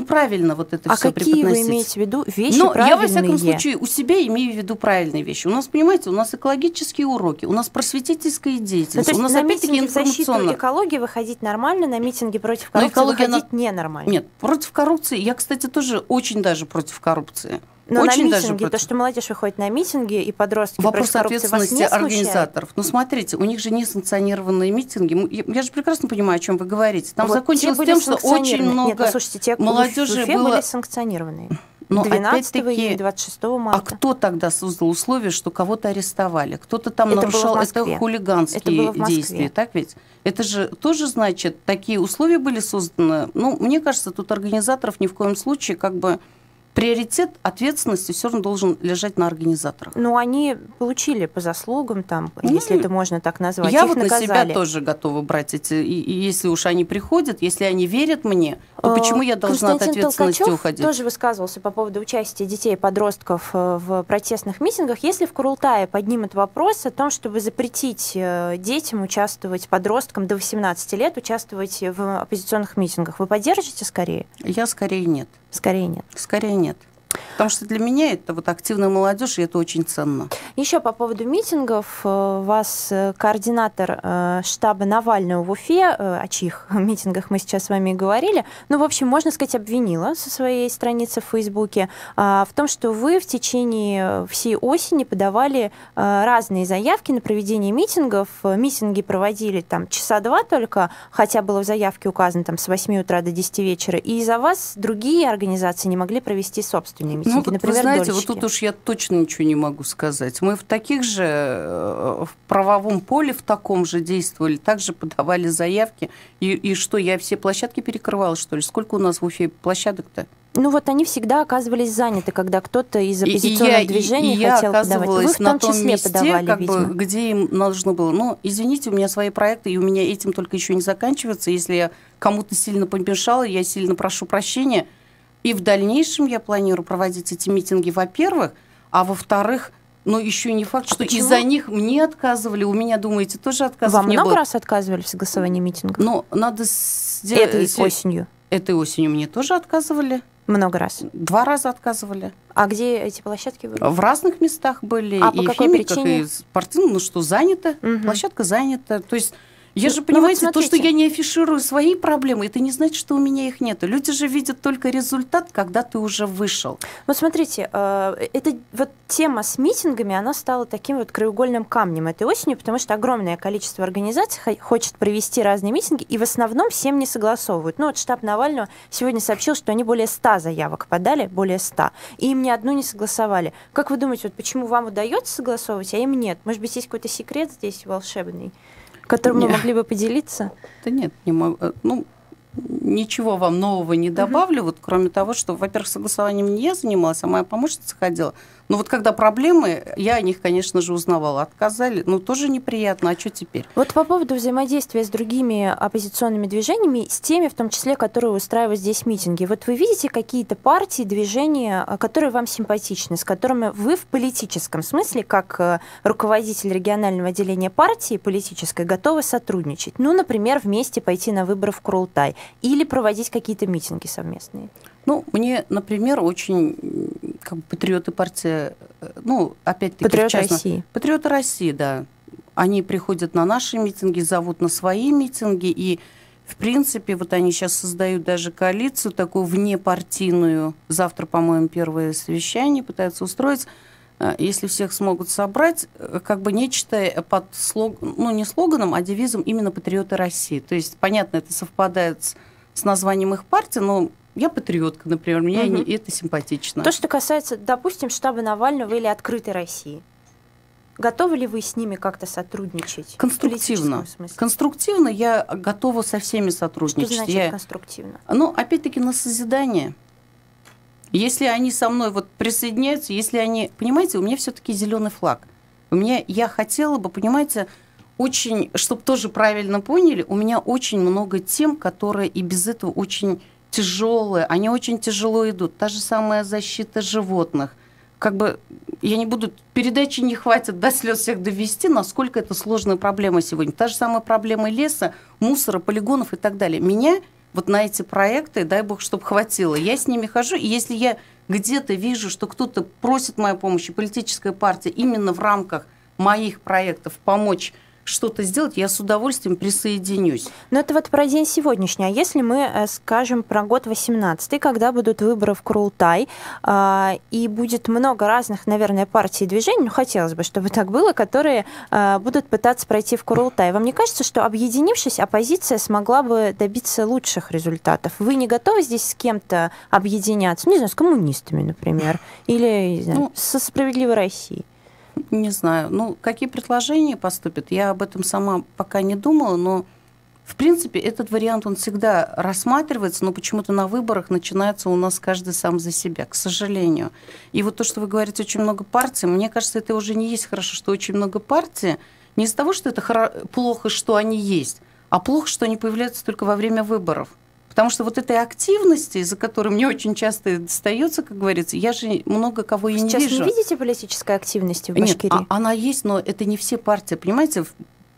правильно вот это все преподносить. А какие вы имеете в виду вещи правильные? Я, во всяком случае, у себя имею в виду правильные вещи. У нас, понимаете, у нас экологические уроки, у нас просветительская деятельность, у нас, на опять-таки, митинги в защиту экологии выходить нормально, на митинги против коррупции выходить ненормально? Нет, против коррупции. Я, кстати, тоже очень даже против коррупции. Но очень на митинги, то, что молодежь выходит на митинги и подростки вопрос против коррупции, вас не смущает? Организаторов. Ну, смотрите, у них же несанкционированные митинги. Я же прекрасно понимаю, о чем вы говорите. Там закончилось тем, что очень много молодежи было... Нет, послушайте, те, молодежи в Уфе были санкционированные. 12 июня, 26 марта. А кто тогда создал условия, что кого-то арестовали? Кто-то там нарушал, это хулиганские действия, так ведь? Это же тоже, значит, такие условия были созданы. Ну, мне кажется, тут организаторов ни в коем случае как бы... Приоритет ответственности все равно должен лежать на организаторах. Ну, они получили по заслугам, там, если это можно так назвать. Я их вот наказали. На себя тоже готова брать эти. И если уж они приходят, если они верят мне, то почему я должна от ответственности уходить? Тоже высказывался по поводу участия детей и подростков в протестных митингах. Если в Курултае поднимут вопрос о том, чтобы запретить детям участвовать, подросткам до 18 лет участвовать в оппозиционных митингах, вы поддержите скорее? Я скорее нет. Скорее нет. Скорее нет. Потому что для меня это вот активная молодежь, и это очень ценно. Еще по поводу митингов. Вас координатор штаба Навального в Уфе, о чьих митингах мы сейчас с вами говорили, в общем, можно сказать, обвинила со своей страницы в Фейсбуке в том, что вы в течение всей осени подавали разные заявки на проведение митингов. Митинги проводили там часа два только, хотя было в заявке указано там с 8 утра до 10 вечера, и из-за вас другие организации не могли провести собственные митинги, вот например, вы знаете, дольщики. вот тут уж я точно ничего не могу сказать. Мы в таких же, в правовом поле в таком же действовали, также подавали заявки. И что, я все площадки перекрывала, что ли? Сколько у нас в Уфе площадок-то? Они всегда оказывались заняты, когда кто-то из оппозиционных движений хотел подавать. Вы в том числе подавали, где им нужно было. Извините, у меня свои проекты, и у меня этим только еще не заканчивается. Если я кому-то сильно помешала, я сильно прошу прощения. И в дальнейшем я планирую проводить эти митинги, во-первых, а во-вторых, еще не факт, что из-за них мне отказывали. У меня, думаете, тоже отказывали? Вам много раз отказывали в согласовании митингов? Надо сделать... Этой осенью? Этой осенью мне тоже отказывали. Много раз? 2 раза отказывали. А где эти площадки были? В разных местах были. А по какой причине? И спортивных, занято. Площадка занята. То есть Я же, понимаете, то, что я не афиширую свои проблемы, это не значит, что у меня их нет. Люди же видят только результат, когда ты уже вышел. Вот смотрите, эта вот тема с митингами, она стала таким вот краеугольным камнем этой осенью, потому что огромное количество организаций хочет провести разные митинги, и в основном всем не согласовывают. Ну вот штаб Навального сегодня сообщил, что они более 100 заявок подали, более 100, и им ни одну не согласовали. Как вы думаете, вот почему вам удается согласовывать, а им нет? Может быть, есть какой-то секрет здесь волшебный, которым мы могли бы поделиться? Да нет, не могу. Ну, ничего вам нового не добавлю, вот кроме того, что, во-первых, согласованием не я занималась, а моя помощница ходила. Но вот когда проблемы, я о них, конечно же, узнавала. Отказали, ну, тоже неприятно, а что теперь? Вот по поводу взаимодействия с другими оппозиционными движениями, с теми, в том числе, которые устраивают здесь митинги. Вот вы видите какие-то партии, движения, которые вам симпатичны, с которыми вы в политическом смысле, как руководитель регионального отделения партии политической, готовы сотрудничать? Ну, например, вместе пойти на выборы в Курултай или проводить какие-то митинги совместные? Ну, мне, например, очень как бы патриоты партии, ну, опять-таки... Патриоты России. Патриоты России, да. Они приходят на наши митинги, зовут на свои митинги, и, в принципе, вот они сейчас создают даже коалицию такую внепартийную. Завтра, по-моему, первое совещание пытаются устроить. Если всех смогут собрать, как бы нечто под ну, не слоганом, а девизом именно «Патриоты России». То есть, понятно, это совпадает с названием их партии, но я патриотка, например, мне это симпатично. То, что касается, допустим, штаба Навального или «Открытой России», готовы ли вы с ними как-то сотрудничать? Конструктивно. Конструктивно я готова со всеми сотрудничать. Что значит конструктивно? Ну, опять-таки, на созидание. Если они со мной вот присоединяются, если они... Понимаете, у меня все-таки зеленый флаг. Я хотела бы, понимаете, очень, чтобы тоже правильно поняли, у меня очень много тем, которые и без этого очень тяжелые, они очень тяжело идут. Та же самая защита животных. Как бы, я не буду, передачи не хватит до слез всех довести, насколько это сложная проблема сегодня. Та же самая проблема леса, мусора, полигонов и так далее. Меня вот на эти проекты, дай бог, чтобы хватило. Я с ними хожу, и если я где-то вижу, что кто-то просит моей помощи, политическая партия, именно в рамках моих проектов помочь что-то сделать, я с удовольствием присоединюсь. Но это вот про день сегодняшний. А если мы скажем про год 18-й, когда будут выборы в Курултай, и будет много разных, наверное, партий и движений, ну, хотелось бы, чтобы так было, которые будут пытаться пройти в Курултай. Вам не кажется, что, объединившись, оппозиция смогла бы добиться лучших результатов? Вы не готовы здесь с кем-то объединяться? Не знаю, с коммунистами, например, или, не знаю, со «Справедливой Россией»? Не знаю. Ну, какие предложения поступят, я об этом сама пока не думала, но, в принципе, этот вариант, он всегда рассматривается, но почему-то на выборах начинается у нас каждый сам за себя, к сожалению. И вот то, что вы говорите, очень много партий, мне кажется, это уже не есть хорошо, что очень много партий, не из-за того, что это плохо, что они есть, а плохо, что они появляются только во время выборов. Потому что вот этой активности, из-за которой мне очень часто достается, как говорится, я же много кого и не вижу. Сейчас не видите политической активности в Башкирии? Нет, она есть, но это не все партии. Понимаете,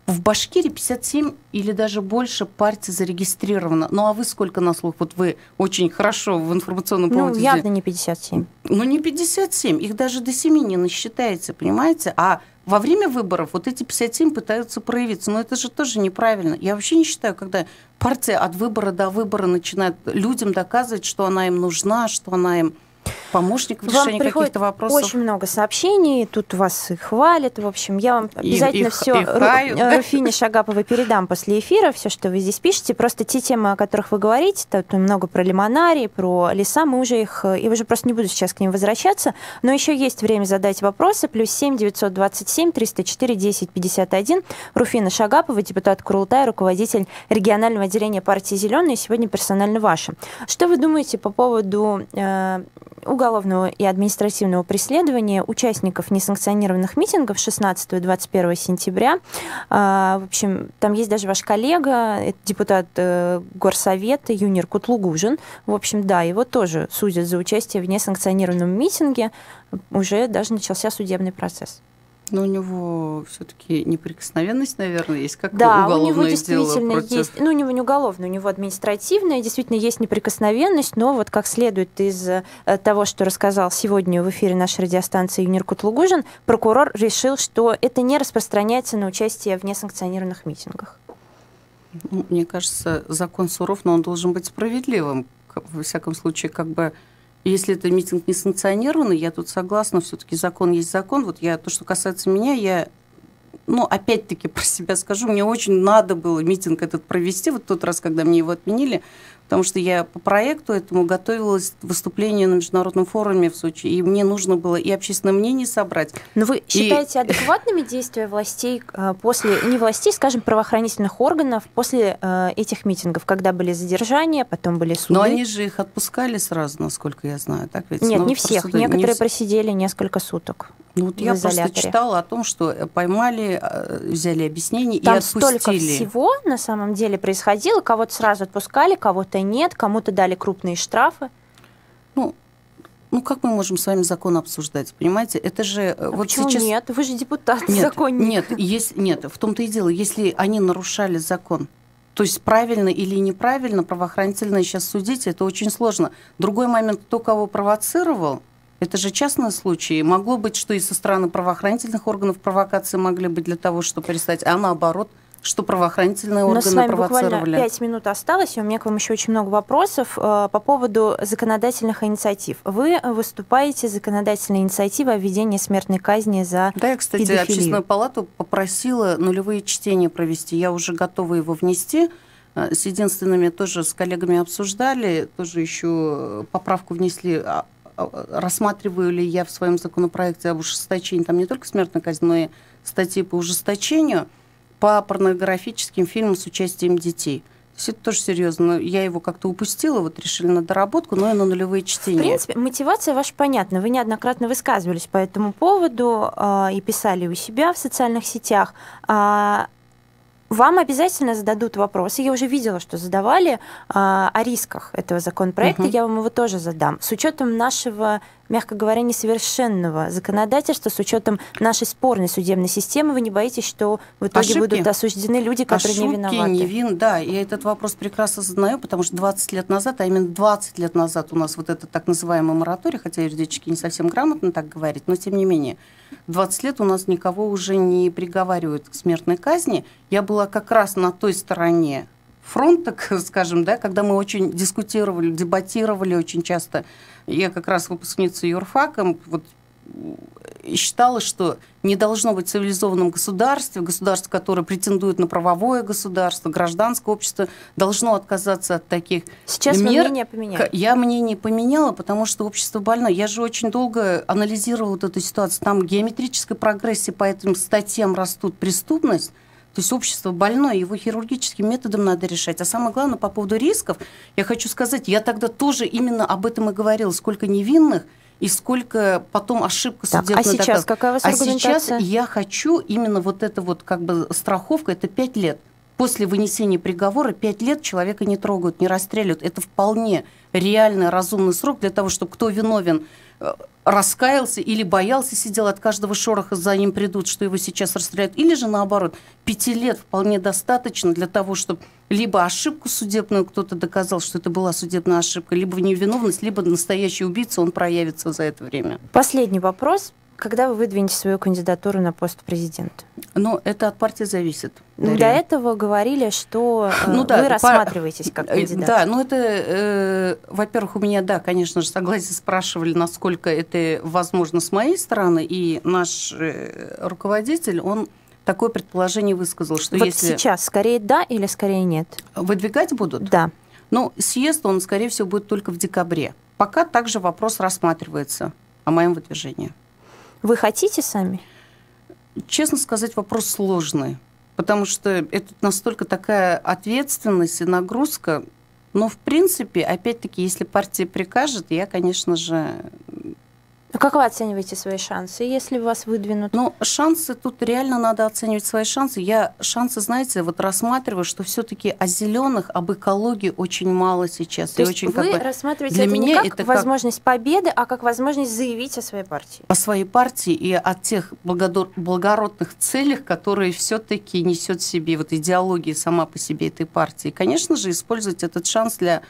в Башкирии 57 или даже больше партий зарегистрировано. Ну а вы сколько на слух? Вот вы очень хорошо в информационном поводе. Ну, явно не 57. Ну, не 57. Их даже до 7 не насчитаете, понимаете? А во время выборов вот эти 57 пытаются проявиться. Но это же тоже неправильно. Я вообще не считаю, когда партия от выбора до выбора начинает людям доказывать, что она им нужна, что она им помощник в решении каких-то вопросов. Очень много сообщений, тут вас и хвалят. В общем, я вам обязательно все Руфине Шагаповой передам после эфира, все, что вы здесь пишете. Просто те темы, о которых вы говорите, тут много про лимонарий, про леса, мы уже их, я уже просто не буду сейчас к ним возвращаться, но еще есть время задать вопросы. +7 927 304 10 51. Руфина Шагапова, депутат Курултая, руководитель регионального отделения партии «Зеленые», сегодня персонально ваша. Что вы думаете по поводу уголовного и административного преследования участников несанкционированных митингов 16 и 21 сентября? В общем, там есть даже ваш коллега, депутат Горсовета Юнир Кутлугужин. В общем, да, его тоже судят за участие в несанкционированном митинге. Уже даже начался судебный процесс. Но у него все-таки неприкосновенность, наверное, есть, как да, уголовное дело. Да, у него действительно есть, ну, у него не уголовное, у него административное, действительно есть неприкосновенность, но вот как следует из того, что рассказал сегодня в эфире нашей радиостанции Юнир Кутлугужин, прокурор решил, что это не распространяется на участие в несанкционированных митингах. Ну, мне кажется, закон суров, но он должен быть справедливым. Во всяком случае, как бы, если это митинг не санкционированный, я тут согласна, все-таки закон есть закон. Вот то, что касается меня, я, опять-таки про себя скажу, мне очень надо было митинг этот провести, вот тот раз, когда мне его отменили, потому что я по проекту этому готовилась к выступлению на международном форуме в Сочи, и мне нужно было и общественное мнение собрать. Но вы считаете адекватными действия властей не властей, скажем, правоохранительных органов после этих митингов, когда были задержания, потом были суды? Но они же их отпускали сразу, насколько я знаю, так ведь? Нет, не всех. Некоторые просидели несколько суток. Я просто читала о том, что поймали, взяли объяснение там и отпустили. Столько всего на самом деле происходило. Кого-то сразу отпускали, кого-то нет, кому-то дали крупные штрафы. Как мы можем с вами закон обсуждать? Понимаете, это же... Почему сейчас... нет? Вы же депутат, законник. Нет, в том-то и дело. Если они нарушали закон, то есть правильно или неправильно, правоохранительные сейчас судить, это очень сложно. Другой момент, кто кого провоцировал, это же частные случаи. Могло быть, что и со стороны правоохранительных органов провокации могли быть для того, чтобы перестать, а наоборот, что правоохранительные органы провоцировали. У нас с вами буквально 5 минут осталось, и у меня к вам еще очень много вопросов по поводу законодательных инициатив. Вы выступаете с законодательной инициативой о введении смертной казни за Да, я, кстати, педофилию. Общественную палату попросила нулевые чтения провести. Я уже готова его внести. С единственными тоже с коллегами обсуждали, тоже еще поправку внесли. Рассматриваю ли я в своем законопроекте об ужесточении, там не только смертной казни, но и статьи по ужесточению, по порнографическим фильмам с участием детей. То есть это тоже серьезно. Я его как-то упустила, решили на доработку, но и на нулевые чтения. В принципе, мотивация ваша понятна. Вы неоднократно высказывались по этому поводу и писали у себя в социальных сетях. Вам обязательно зададут вопросы. Я уже видела, что задавали о рисках этого законопроекта. Я вам его тоже задам. С учетом нашего, мягко говоря, несовершенного законодательства, с учетом нашей спорной судебной системы, вы не боитесь, что в итоге будут осуждены люди, которые не виноваты? Да, я этот вопрос прекрасно знаю, потому что 20 лет назад, а именно 20 лет назад у нас вот этот так называемый мораторий, хотя юридически не совсем грамотно так говорить, но тем не менее, 20 лет у нас никого уже не приговаривают к смертной казни. Я была как раз на той стороне фронта, скажем, да, когда мы очень дискутировали, дебатировали очень часто. Я как раз выпускница юрфака, считала, что не должно быть в цивилизованном государстве, которое претендует на правовое государство, гражданское общество, должно отказаться от таких мер. Сейчас вы мнение поменяли? Я мнение поменяла, потому что общество больное. Я же очень долго анализировала вот эту ситуацию. Там геометрической прогрессии по этим статьям растут преступность. То есть общество больное, его хирургическим методом надо решать. А самое главное, по поводу рисков, я хочу сказать, я тогда тоже именно об этом и говорила, сколько невинных, и сколько потом ошибка судебная. А сейчас какая у вас аргументация? А сейчас я хочу именно страховка, это 5 лет. После вынесения приговора 5 лет человека не трогают, не расстреливают. Это вполне реальный, разумный срок для того, чтобы кто виновен раскаялся или боялся, сидел от каждого шороха, за ним придут, что его сейчас расстреляют. Или же наоборот, 5 лет вполне достаточно для того, чтобы либо ошибку судебную кто-то доказал, что это была судебная ошибка, либо невиновность, либо настоящий убийца, он проявится за это время. Последний вопрос. Когда вы выдвинете свою кандидатуру на пост президента? Это от партии зависит. До этого говорили, что вы рассматриваетесь как кандидат. Да, во-первых, у меня, конечно же, согласие спрашивали, насколько это возможно с моей стороны, и наш руководитель, он такое предположение высказал, что если... сейчас скорее да или скорее нет? Выдвигать будут? Да. Съезд, он, скорее всего, будет только в декабре. Пока также вопрос рассматривается о моем выдвижении. Вы хотите сами? Честно сказать, вопрос сложный, потому что это настолько такая ответственность и нагрузка. Но, в принципе, опять-таки, если партия прикажет, я, конечно же... Как вы оцениваете свои шансы, если вас выдвинут? Шансы, тут реально надо оценивать свои шансы. Я шансы, знаете, рассматриваю, что все-таки о зеленых, об экологии очень мало сейчас. То есть вы рассматриваете это не как возможность победы, а как возможность заявить о своей партии? О своей партии и о тех благородных целях, которые все-таки несет в себе идеология сама по себе этой партии. И, конечно же, использовать этот шанс для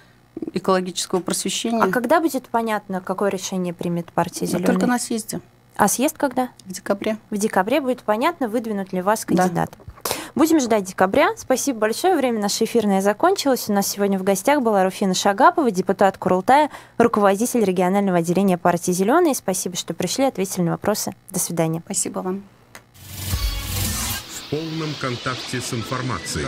экологического просвещения. А когда будет понятно, какое решение примет партия «Зелёные»? Только на съезде. А съезд когда? В декабре. В декабре будет понятно, выдвинут ли вас кандидат. Да. Будем ждать декабря. Спасибо большое. Время наше эфирное закончилось. У нас сегодня в гостях была Руфина Шагапова, депутат Курултая, руководитель регионального отделения партии «Зеленые». Спасибо, что пришли, ответили на вопросы. До свидания. Спасибо вам. В полном контакте с информацией.